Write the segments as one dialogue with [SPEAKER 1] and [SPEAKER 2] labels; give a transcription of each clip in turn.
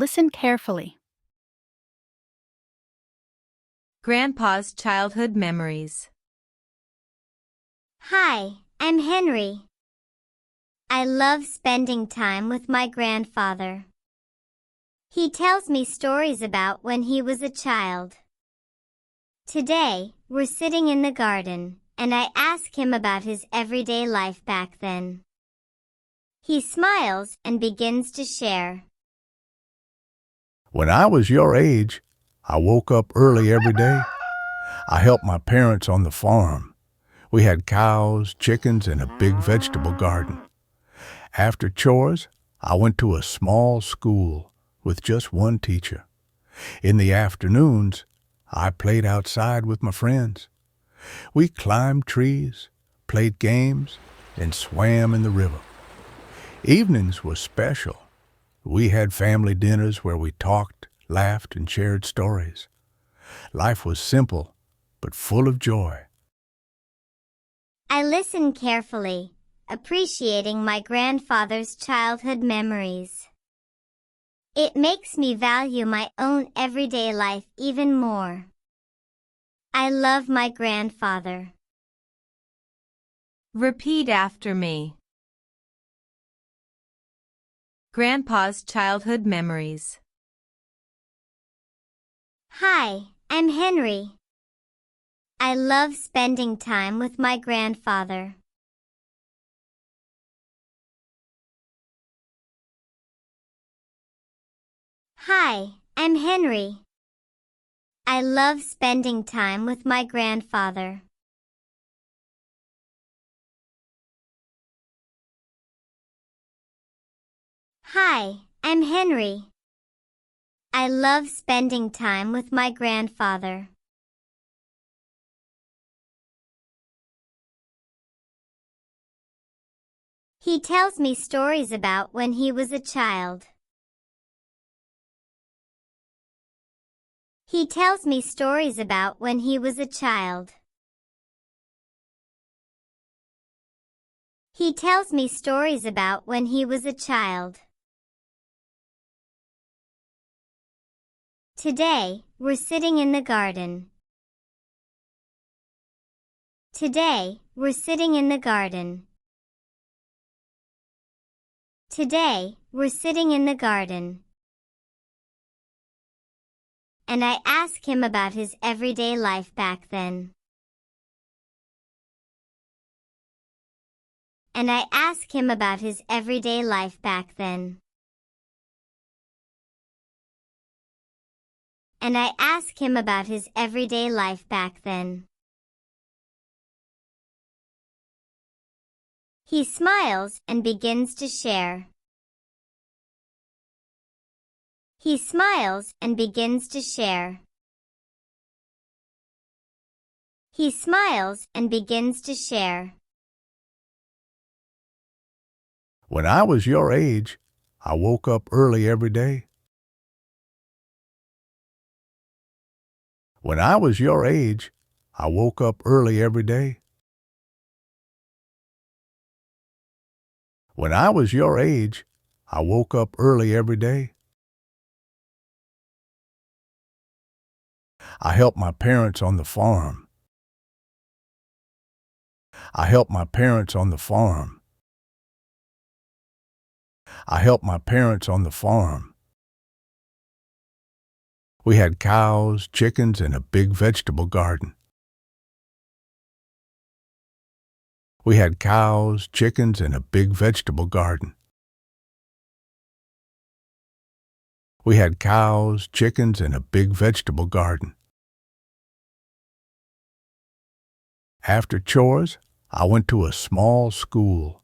[SPEAKER 1] Listen carefully.
[SPEAKER 2] Grandpa's childhood memories.
[SPEAKER 3] Hi, I'm Henry. I love spending time with my grandfather. He tells me stories about when he was a child. Today, we're sitting in the garden, and I ask him about his everyday life back then. He smiles and begins to share.
[SPEAKER 4] When I was your age, I woke up early every day. I helped my parents on the farm. We had cows, chickens, and a big vegetable garden. After chores, I went to a small school with just one teacher. In the afternoons, I played outside with my friends. We climbed trees, played games, and swam in the river. Evenings were special. We had family dinners where we talked, laughed, and shared stories. Life was simple, but full of joy.
[SPEAKER 3] I listen carefully, appreciating my grandfather's childhood memories. It makes me value my own everyday life even more. I love my grandfather.
[SPEAKER 2] Repeat after me. Grandpa's childhood memories.
[SPEAKER 3] Hi, I'm Henry. I love spending time with my grandfather. Hi, I'm Henry. I love spending time with my grandfather. Hi, I'm Henry. I love spending time with my grandfather. He tells me stories about when he was a child. He tells me stories about when he was a child. He tells me stories about when he was a child. Today, we're sitting in the garden. Today, we're sitting in the garden. Today, we're sitting in the garden. And I ask him about his everyday life back then. And I ask him about his everyday life back then. And I ask him about his everyday life back then. He smiles and begins to share. He smiles and begins to share. He smiles and begins to share.
[SPEAKER 4] When I was your age, I woke up early every day. When I was your age, I woke up early every day. When I was your age, I woke up early every day. I helped my parents on the farm. I helped my parents on the farm. I helped my parents on the farm. We had cows, chickens, and a big vegetable garden. We had cows, chickens, and a big vegetable garden. We had cows, chickens, and a big vegetable garden. After chores, I went to a small school.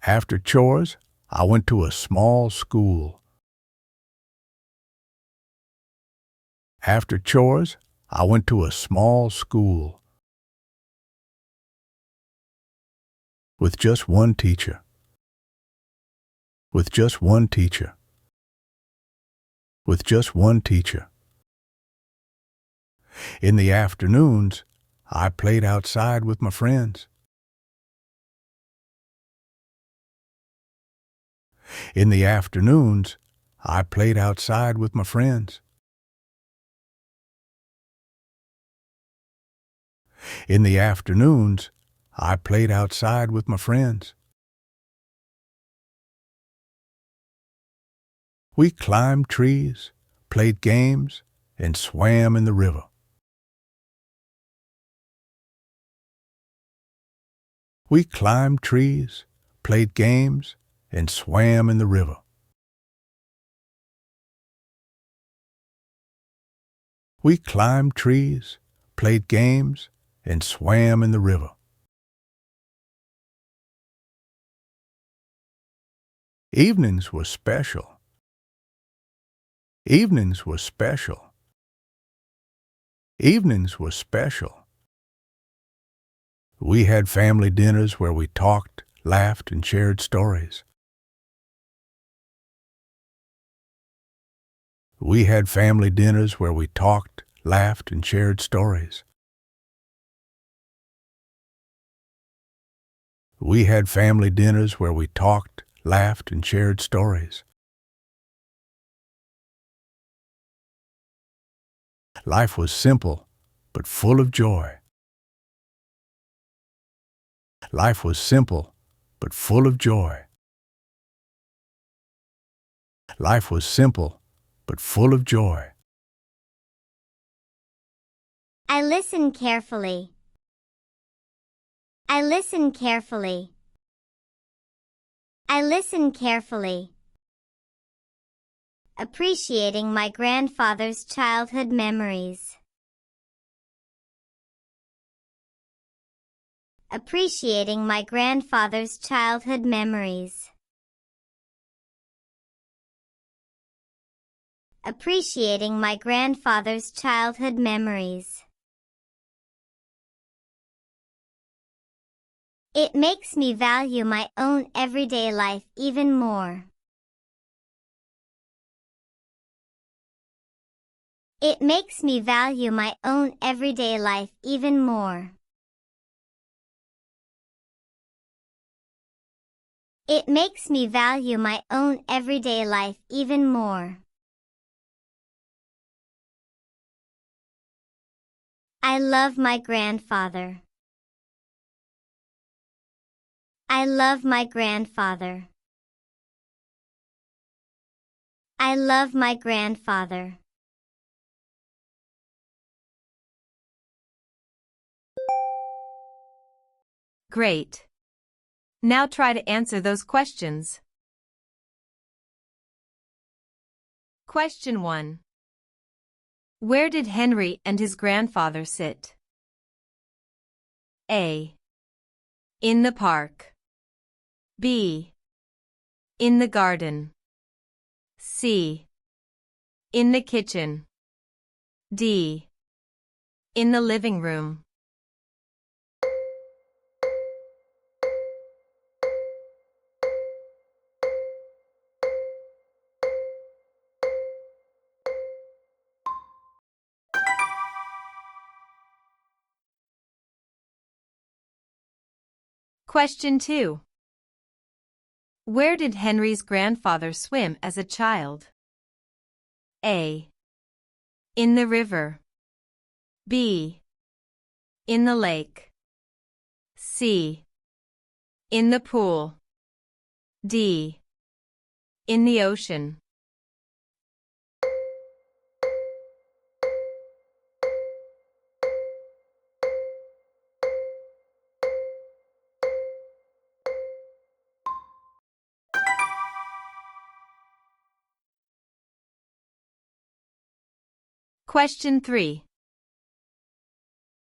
[SPEAKER 4] After chores, I went to a small school. After chores, I went to a small school. With just one teacher. With just one teacher. With just one teacher. In the afternoons, I played outside with my friends. In the afternoons, I played outside with my friends. In the afternoons, I played outside with my friends. We climbed trees, played games, and swam in the river. We climbed trees, played games, and swam in the river. We climbed trees, played games, and swam in the river. Evenings were special. Evenings were special. Evenings were special. We had family dinners where we talked, laughed, and shared stories. We had family dinners where we talked, laughed, and shared stories. We had family dinners where we talked, laughed, and shared stories. Life was simple, but full of joy. Life was simple, but full of joy. Life was simple, but full of joy.
[SPEAKER 3] I listen carefully. I listen carefully. I listen carefully. Appreciating my grandfather's childhood memories. Appreciating my grandfather's childhood memories. Appreciating my grandfather's childhood memories. It makes me value my own everyday life even more. It makes me value my own everyday life even more. It makes me value my own everyday life even more. I love my grandfather. I love my grandfather. I love my grandfather.
[SPEAKER 2] Great. Now try to answer those questions. Question 1. Where did Henry and his grandfather sit? A. In the park. B. In the garden. C. In the kitchen. D. In the living room. Question 2. Where did Henry's grandfather swim as a child? A. In the river. B. In the lake. C. In the pool. D. In the ocean. Question 3.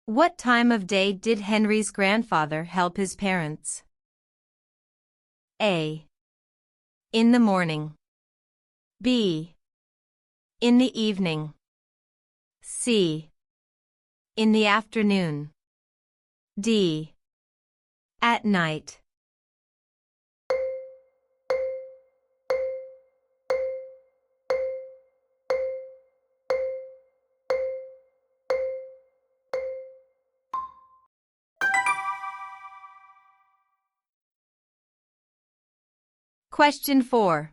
[SPEAKER 2] What time of day did Henry's grandfather help his parents? A. In the morning. B. In the evening. C. In the afternoon. D. At night. Question 4.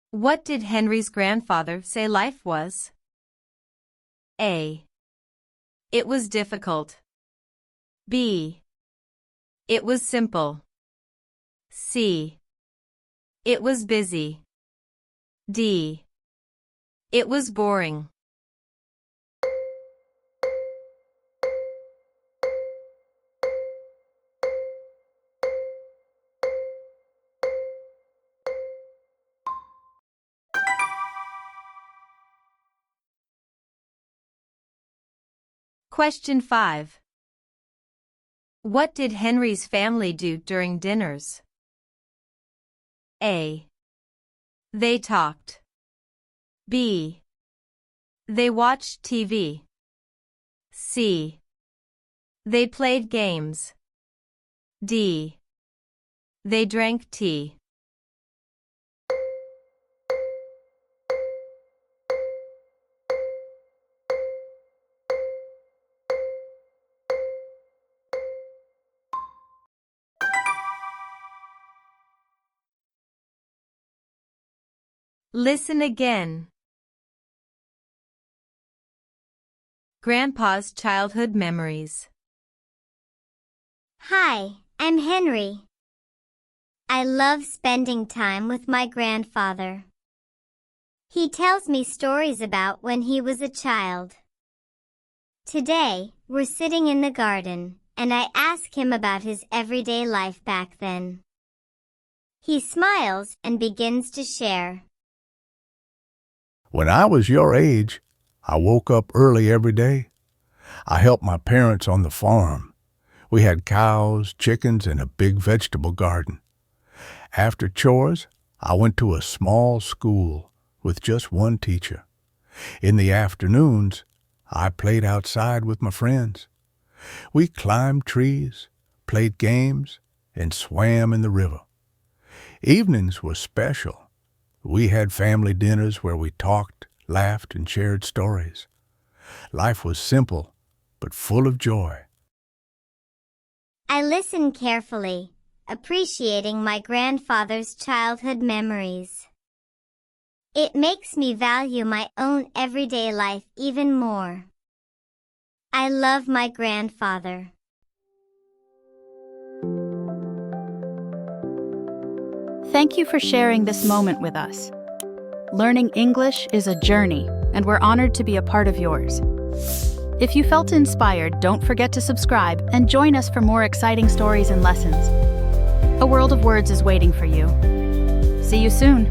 [SPEAKER 2] What did Henry's grandfather say life was? A. It was difficult. B. It was simple. C. It was busy. D. It was boring. Question 5. What did Henry's family do during dinners? A. They talked. B. They watched TV. C. They played games. D. They drank tea. Listen again. Grandpa's childhood memories.
[SPEAKER 3] Hi, I'm Henry. I love spending time with my grandfather. He tells me stories about when he was a child. Today, we're sitting in the garden, and I ask him about his everyday life back then. He smiles and begins to share.
[SPEAKER 4] When I was your age, I woke up early every day. I helped my parents on the farm. We had cows, chickens, and a big vegetable garden. After chores, I went to a small school with just one teacher. In the afternoons, I played outside with my friends. We climbed trees, played games, and swam in the river. Evenings were special. We had family dinners where we talked, laughed, and shared stories. Life was simple, but full of joy.
[SPEAKER 3] I listen carefully, appreciating my grandfather's childhood memories. It makes me value my own everyday life even more. I love my grandfather.
[SPEAKER 1] Thank you for sharing this moment with us. Learning English is a journey, and we're honored to be a part of yours. If you felt inspired, don't forget to subscribe and join us for more exciting stories and lessons. A world of words is waiting for you. See you soon.